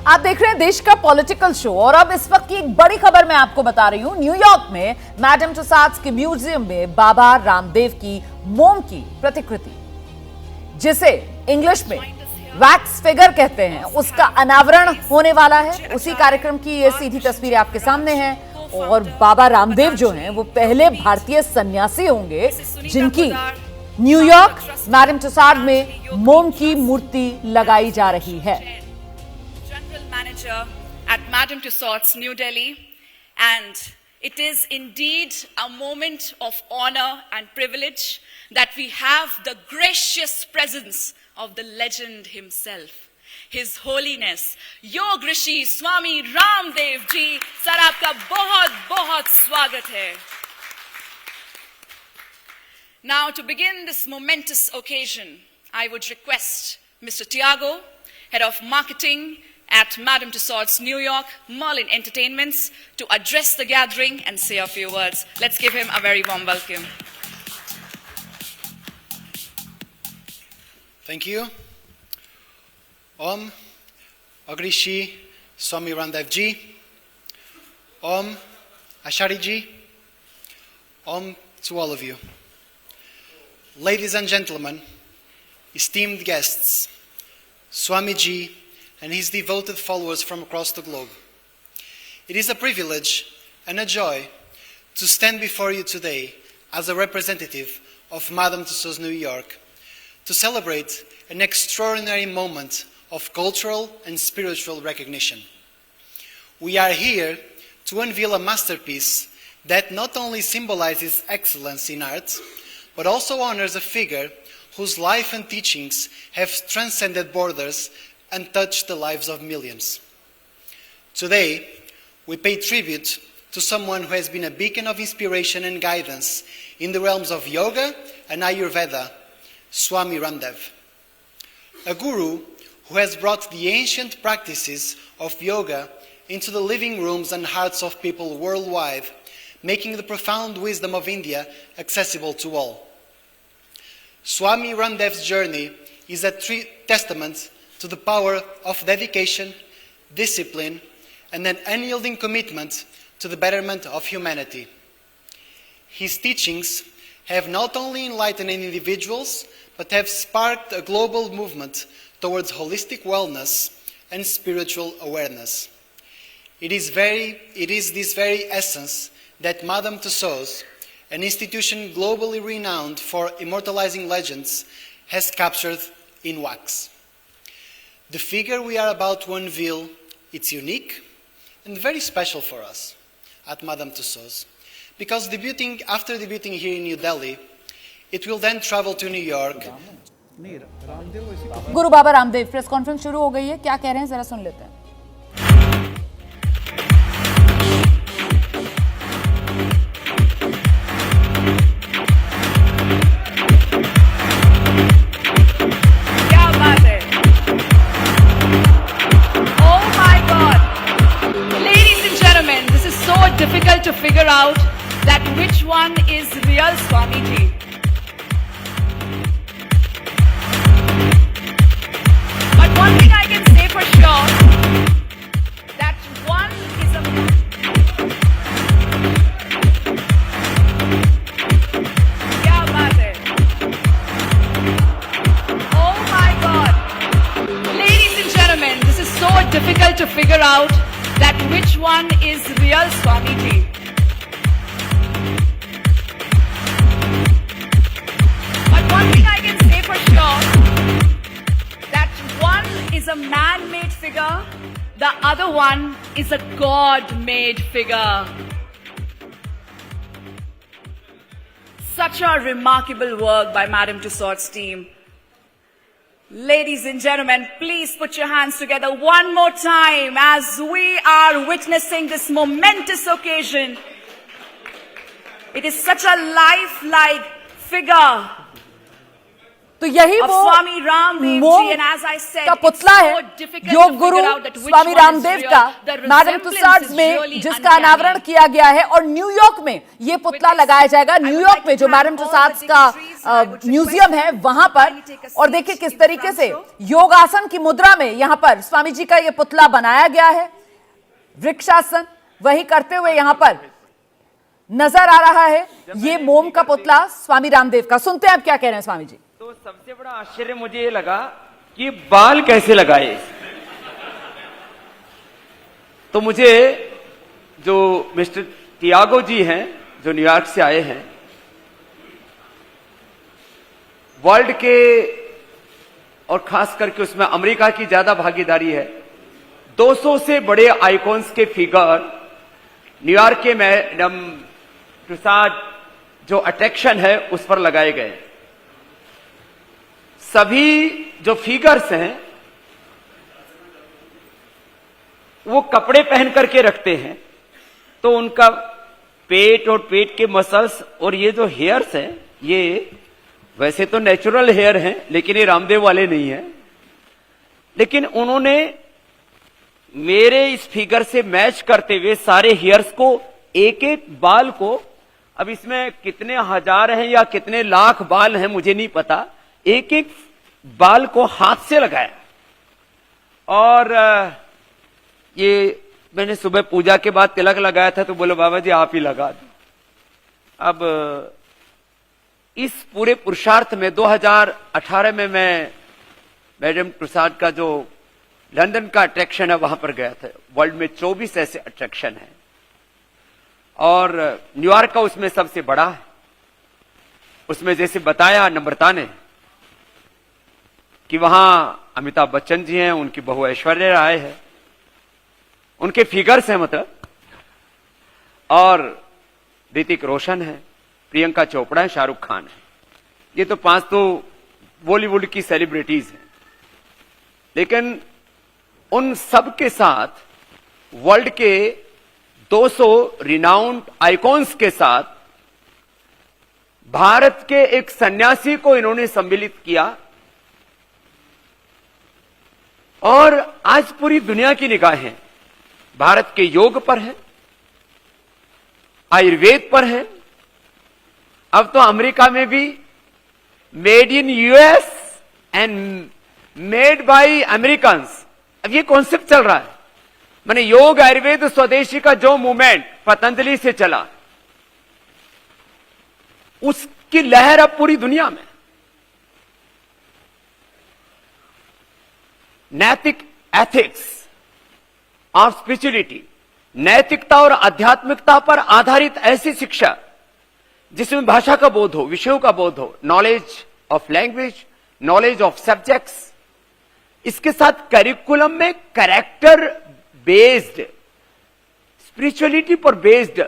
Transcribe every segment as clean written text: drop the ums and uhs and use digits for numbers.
आप देख रहे हैं देश का पॉलिटिकल शो और अब इस वक्त की एक बड़ी खबर मैं आपको बता रही हूं। न्यूयॉर्क में मैडम तुसाड्स के म्यूजियम में बाबा रामदेव की मोम की प्रतिकृति, जिसे इंग्लिश में वैक्स फिगर कहते हैं, उसका अनावरण होने वाला है। उसी कार्यक्रम की ये सीधी तस्वीरें आपके सामने हैं और बाबा रामदेव जो हैं वो पहले भारतीय सन्यासी होंगे जिनकी न्यूयॉर्क मैडम तुसाड में मोम की मूर्ति लगाई जा रही है। Manager at Madame Tussauds, New Delhi, and it is indeed a moment of honor and privilege that we have the gracious presence of the legend himself, His Holiness Yog Rishi Swami Ramdev ji. Sir, आपका बहुत स्वागत है. Now, to begin this momentous occasion, I would request Mr. Tiago, Head of Marketing at Madame Tussauds, New York, Merlin Entertainments, to address the gathering and say a few words. Let's give him a very warm welcome. Thank you. Om Agrishi Swami Ramdev Ji. Om Ashari Ji. Om to all of you. Ladies and gentlemen, esteemed guests, Swami Ji and his devoted followers from across the globe. It is a privilege and a joy to stand before you today as a representative of Madame Tussauds New York to celebrate an extraordinary moment of cultural and spiritual recognition. We are here to unveil a masterpiece that not only symbolizes excellence in art, but also honors a figure whose life and teachings have transcended borders and touch the lives of millions. Today, we pay tribute to someone who has been a beacon of inspiration and guidance in the realms of yoga and Ayurveda, Swami Ramdev. A guru who has brought the ancient practices of yoga into the living rooms and hearts of people worldwide, making the profound wisdom of India accessible to all. Swami Ramdev's journey is a testament to the power of dedication, discipline, and an unyielding commitment to the betterment of humanity. His teachings have not only enlightened individuals, but have sparked a global movement towards holistic wellness and spiritual awareness. It is this very essence that Madame Tussauds, an institution globally renowned for immortalizing legends, has captured in wax. The figure we are about to unveil, it's unique and very special for us at Madame Tussauds, because after debuting here in New Delhi, it will then travel to New York. Guru Baba Ramdev, press conference शुरू हो गई है, क्या कह रहे हैं जरा सुन लेते हैं। Difficult to figure out that which one is real Swamiji. But one thing I can say for sure, that one is a kya baat hai? Oh my God. Ladies and gentlemen, this is so difficult to figure out that which one is real Swamiji. But one thing I can say for sure, that one is a man-made figure, the other one is a God-made figure. Such a remarkable work by Madame Tussauds' team. Ladies and gentlemen, please put your hands together one more time as we are witnessing this momentous occasion. It is such a lifelike figure. तो यही वो मोम का पुतला है योग गुरु स्वामी रामदेव का madam तुसाड्स में, जिसका अनावरण किया गया है और न्यूयॉर्क में ये पुतला लगाया जाएगा। न्यूयॉर्क में जो मैडम तुसाड्स का म्यूजियम है वहां पर, और देखिए किस तरीके से योगासन की मुद्रा में यहां पर स्वामी जी का यह पुतला बनाया गया है। वृक्षासन वही करते हुए यहां पर नजर आ रहा है। ये मोम का पुतला स्वामी रामदेव का। सुनते हैं आप क्या कह रहे हैं स्वामी जी। तो सबसे बड़ा आश्चर्य मुझे ये लगा कि बाल कैसे लगाए। तो मुझे जो मिस्टर तियागो जी हैं, जो न्यूयॉर्क से आए हैं, वर्ल्ड के और खास करके उसमें अमेरिका की ज्यादा भागीदारी है। 200 से बड़े आइकॉन्स के फिगर न्यूयॉर्क के मैडम तुसाद जो अट्रैक्शन है उस पर लगाए गए। सभी जो फिगर्स हैं वो कपड़े पहन करके रखते हैं, तो उनका पेट और पेट के मसल्स और ये जो हेयर्स हैं, ये वैसे तो नेचुरल हेयर हैं, लेकिन ये रामदेव वाले नहीं हैं। लेकिन उन्होंने मेरे इस फिगर से मैच करते हुए सारे हेयर्स को, एक एक बाल को, अब इसमें कितने हजार हैं या कितने लाख बाल हैं मुझे नहीं पता, एक एक बाल को हाथ से लगाया। और ये मैंने सुबह पूजा के बाद तिलक लगाया था, तो बोले बाबा जी आप ही लगा दो। अब इस पूरे पुरुषार्थ में 2018 में मैं मैडम तुसाद का जो लंदन का अट्रैक्शन है वहां पर गया था। वर्ल्ड में 24 ऐसे अट्रैक्शन हैं और न्यूयॉर्क का उसमें सबसे बड़ा है। उसमें जैसे बताया नम्रता ने कि वहां अमिताभ बच्चन जी हैं, उनकी बहू ऐश्वर्या राय है, उनके फिगर्स हैं मतलब, और ऋतिक रोशन है, प्रियंका चोपड़ा है, शाहरुख खान है। ये तो 5 तो बॉलीवुड की सेलिब्रिटीज हैं। लेकिन उन सब के साथ वर्ल्ड के 200 रिनाउंड आइकॉन्स के साथ भारत के एक सन्यासी को इन्होंने सम्मिलित किया, और आज पूरी दुनिया की निगाहें भारत के योग पर है, आयुर्वेद पर है। अब तो अमेरिका में भी made in US and made by Americans, अब ये कॉन्सेप्ट चल रहा है। माने योग आयुर्वेद स्वदेशी का जो मूवमेंट पतंजलि से चला, उसकी लहर अब पूरी दुनिया में। नैतिक एथिक्स ऑफ स्पिरिचुअलिटी, नैतिकता और आध्यात्मिकता पर आधारित ऐसी शिक्षा जिसमें भाषा का बोध हो, विषयों का बोध हो, knowledge of language, knowledge of subjects, इसके साथ करिकुलम में कैरेक्टर बेस्ड, स्पिरिचुअलिटी पर बेस्ड,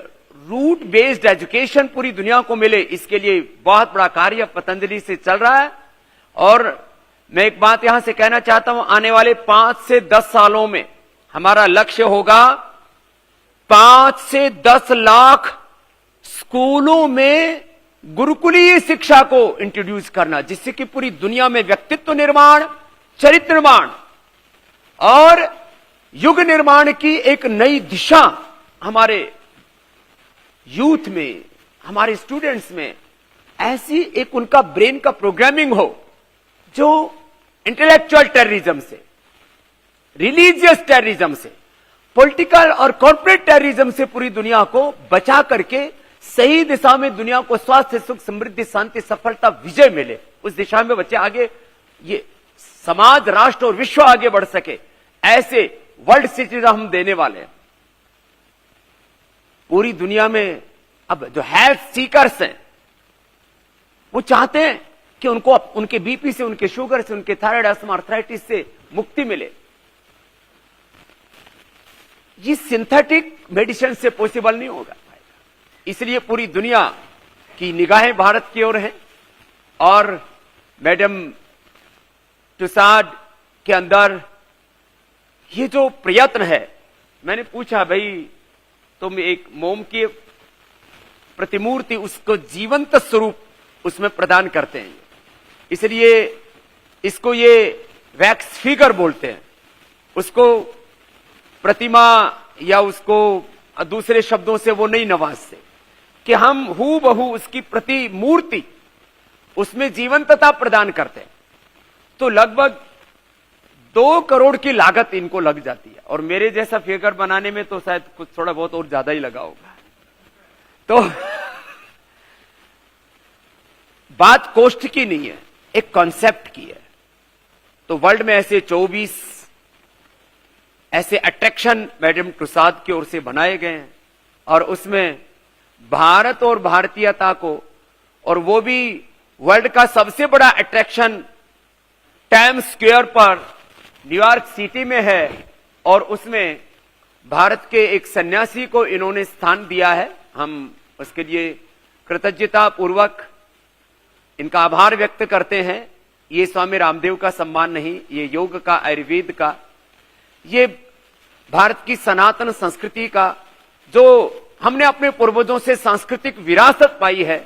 रूट बेस्ड एजुकेशन पूरी दुनिया को मिले, इसके लिए बहुत बड़ा कार्य पतंजलि से चल रहा है। और मैं एक बात यहां से कहना चाहता हूं, आने वाले 5 से 10 सालों में हमारा लक्ष्य होगा 5 से 10 लाख स्कूलों में गुरुकुलीय शिक्षा को इंट्रोड्यूस करना, जिससे कि पूरी दुनिया में व्यक्तित्व निर्माण, चरित्र निर्माण और युग निर्माण की एक नई दिशा हमारे यूथ में, हमारे स्टूडेंट्स में ऐसी एक उनका ब्रेन का प्रोग्रामिंग हो जो इंटेलेक्चुअल टेररिज्म से, रिलीजियस टेररिज्म से, पॉलिटिकल और कॉर्पोरेट टेररिज्म से पूरी दुनिया को बचा करके सही दिशा में दुनिया को स्वास्थ्य, सुख, समृद्धि, शांति, सफलता, विजय मिले, उस दिशा में बच्चे आगे, ये समाज, राष्ट्र और विश्व आगे बढ़ सके, ऐसे वर्ल्ड सिटीजन हम देने वाले हैं। पूरी दुनिया में अब जो हेल्थ सीकर्स हैं वो चाहते हैं कि उनको उनके बीपी से, उनके शुगर से, उनके थायराइड, अस्थमा, आर्थराइटिस से मुक्ति मिले। ये सिंथेटिक मेडिसिन से पॉसिबल नहीं होगा, इसलिए पूरी दुनिया की निगाहें भारत की ओर हैं। और मैडम तुसाद के अंदर ये जो प्रयत्न है, मैंने पूछा भाई तुम एक मोम की प्रतिमूर्ति, उसको जीवंत स्वरूप उसमें प्रदान करते हैं, इसलिए इसको ये वैक्स फिगर बोलते हैं, उसको प्रतिमा या उसको दूसरे शब्दों से वो नहीं नवाजते कि हम हूबहू उसकी प्रतिमूर्ति उसमें जीवंतता प्रदान करते हैं, तो लगभग 2 करोड़ की लागत इनको लग जाती है। और मेरे जैसा फिगर बनाने में तो शायद कुछ थोड़ा बहुत और ज्यादा ही लगा होगा। तो बात कॉस्ट की नहीं है, एक कॉन्सेप्ट की है। तो वर्ल्ड में ऐसे 24 ऐसे अट्रैक्शन मैडम तुसाद की ओर से बनाए गए हैं, और उसमें भारत और भारतीयता को, और वो भी वर्ल्ड का सबसे बड़ा अट्रैक्शन टाइम्स स्क्वायर पर न्यूयॉर्क सिटी में है, और उसमें भारत के एक सन्यासी को इन्होंने स्थान दिया है। हम उसके लिए कृतज्ञता पूर्वक इनका आभार व्यक्त करते हैं। ये स्वामी रामदेव का सम्मान नहीं, ये योग का, आयुर्वेद का, ये भारत की सनातन संस्कृति का, जो हमने अपने पूर्वजों से सांस्कृतिक विरासत पाई है,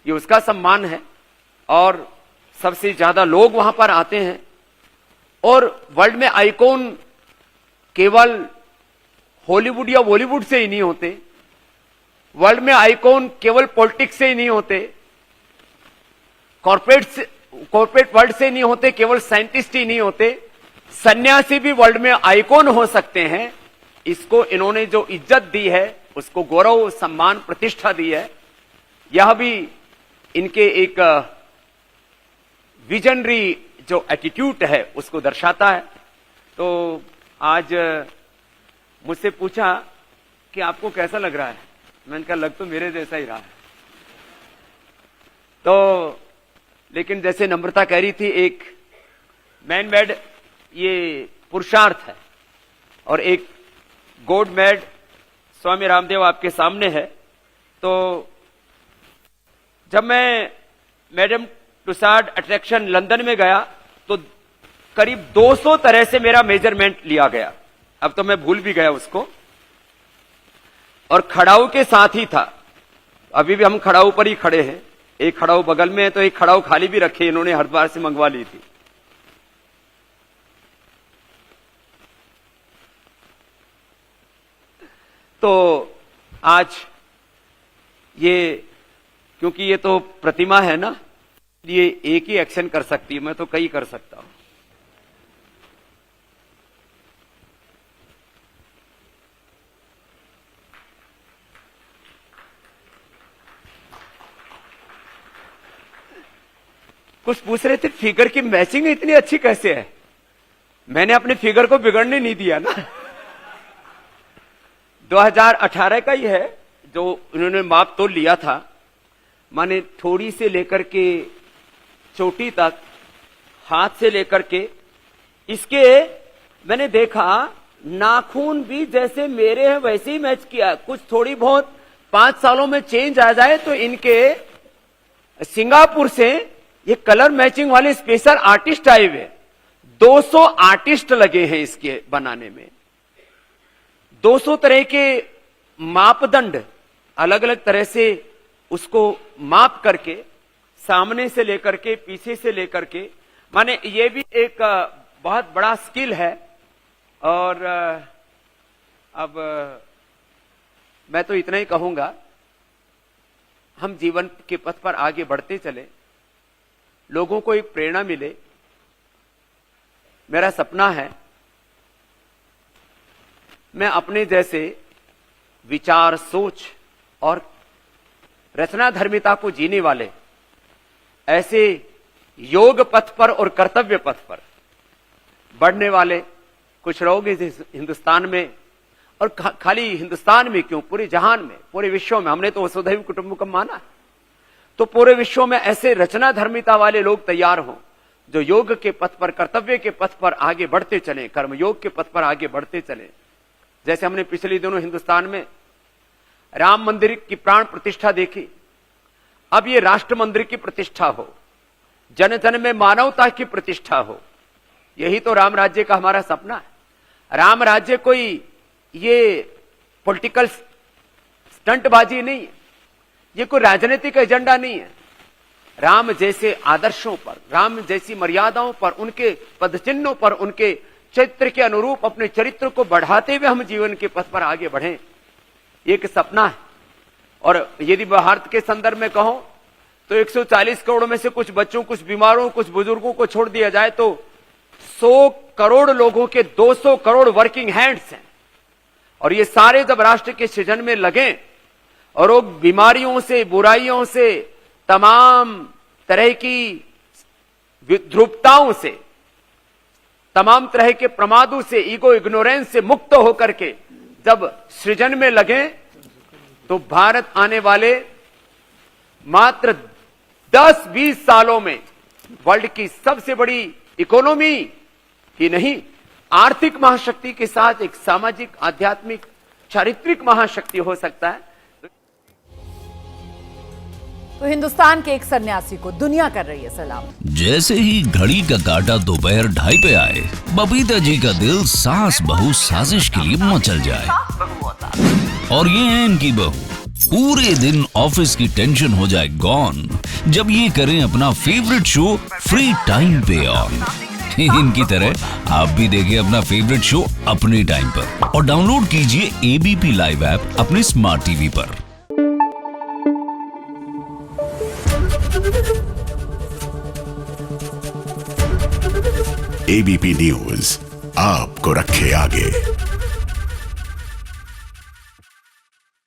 ये उसका सम्मान है। और सबसे ज्यादा लोग वहां पर आते हैं। और वर्ल्ड में आइकॉन केवल हॉलीवुड या बॉलीवुड से ही नहीं होते, वर्ल्ड में आइकॉन केवल पॉलिटिक्स से ही नहीं होते, कॉर्पोरेट वर्ल्ड से नहीं होते, केवल साइंटिस्ट ही नहीं होते, सन्यासी भी वर्ल्ड में आइकॉन हो सकते हैं। इसको इन्होंने जो इज्जत दी है, उसको गौरव, सम्मान, प्रतिष्ठा दी है, यह भी इनके एक विजनरी जो एटीट्यूड है उसको दर्शाता है। तो आज मुझसे पूछा कि आपको कैसा लग रहा है, मैंने कहा लग तो मेरे जैसा ही रहा है। तो लेकिन जैसे नम्रता कह रही थी, एक मैन मेड ये पुरुषार्थ है, और एक गॉड मेड स्वामी रामदेव आपके सामने है। तो जब मैं मैडम तुसाद अट्रैक्शन लंदन में गया, तो करीब 200 तरह से मेरा मेजरमेंट लिया गया। अब तो मैं भूल भी गया उसको, और खड़ाऊ के साथ ही था। अभी भी हम खड़ाऊ पर ही खड़े हैं, एक खड़ाऊ बगल में है, तो एक खड़ाऊ खाली भी रखे, इन्होंने हरिद्वार से मंगवा ली थी। तो आज ये, क्योंकि ये तो प्रतिमा है ना, ये एक ही एक्शन कर सकती है, मैं तो कई कर सकता हूं। कुछ पूछ रहे थे फिगर की मैचिंग इतनी अच्छी कैसे है। मैंने अपने फिगर को बिगड़ने नहीं दिया ना। 2018 का ही है जो उन्होंने माप तोल लिया था। माने थोड़ी से लेकर के चोटी तक, हाथ से लेकर के, इसके मैंने देखा नाखून भी जैसे मेरे हैं वैसे ही मैच किया। कुछ थोड़ी बहुत 5 सालों में चेंज आ जाए तो इनके सिंगापुर से ये कलर मैचिंग वाले स्पेशल आर्टिस्ट आए हुए, 200 आर्टिस्ट लगे हैं इसके बनाने में। 200 तरह के मापदंड अलग अलग तरह से उसको माप करके, सामने से लेकर के, पीछे से लेकर के, माने ये भी एक बहुत बड़ा स्किल है। और अब मैं तो इतना ही कहूंगा, हम जीवन के पथ पर आगे बढ़ते चले, लोगों को एक प्रेरणा मिले। मेरा सपना है मैं अपने जैसे विचार, सोच और रचना धर्मिता को जीने वाले ऐसे योग पथ पर और कर्तव्य पथ पर बढ़ने वाले कुछ लोग इस हिंदुस्तान में, और खाली हिंदुस्तान में क्यों, पूरे जहान में, पूरे विश्व में, हमने तो वसुधैव कुटुंबकम माना है, तो पूरे विश्व में ऐसे रचना धर्मिता वाले लोग तैयार हों जो योग के पथ पर, कर्तव्य के पथ पर आगे बढ़ते चले, कर्मयोग के पथ पर आगे बढ़ते चले। जैसे हमने पिछले दिनों हिंदुस्तान में राम मंदिर की प्राण प्रतिष्ठा देखी, अब ये राष्ट्र मंदिर की प्रतिष्ठा हो, जन जन में मानवता की प्रतिष्ठा हो। यही तो राम राज्य का हमारा सपना है। राम राज्य कोई ये पॉलिटिकल स्टंटबाजी नहीं है, ये कोई राजनीतिक एजेंडा नहीं है। राम जैसे आदर्शों पर, राम जैसी मर्यादाओं पर, उनके पदचिन्हों पर, उनके चरित्र के अनुरूप अपने चरित्र को बढ़ाते हुए हम जीवन के पथ पर आगे बढ़ें, एक सपना है। और यदि भारत के संदर्भ में कहो तो 140 करोड़ में से कुछ बच्चों, कुछ बीमारों, कुछ बुजुर्गों को छोड़ दिया जाए तो 100 करोड़ लोगों के 200 करोड़ वर्किंग हैंड्स हैं। और ये सारे जब राष्ट्र के सृजन में लगे और वो बीमारियों से, बुराइयों से, तमाम तरह की ध्रुवताओं से, तमाम तरह के प्रमादों से, ईगो इग्नोरेंस से मुक्त होकर के जब सृजन में लगे तो भारत आने वाले मात्र 10-20 सालों में वर्ल्ड की सबसे बड़ी इकोनॉमी ही नहीं, आर्थिक महाशक्ति के साथ एक सामाजिक, आध्यात्मिक, चारित्रिक महाशक्ति हो सकता है। तो हिंदुस्तान के एक सन्यासी को दुनिया कर रही है सलाम। जैसे ही घड़ी का काटा दोपहर 2:30 पे आए, बबीता जी का दिल सास बहू साजिश के लिए मचल जाए। और ये है इनकी बहू, पूरे दिन ऑफिस की टेंशन हो जाए गॉन जब ये करें अपना फेवरेट शो फ्री टाइम पे ऑन। इनकी तरह आप भी देखिए अपना फेवरेट शो अपने टाइम पर और डाउनलोड कीजिए एबीपी लाइव ऐप अपने स्मार्ट टीवी पर। एबीपी न्यूज आपको रखे आगे।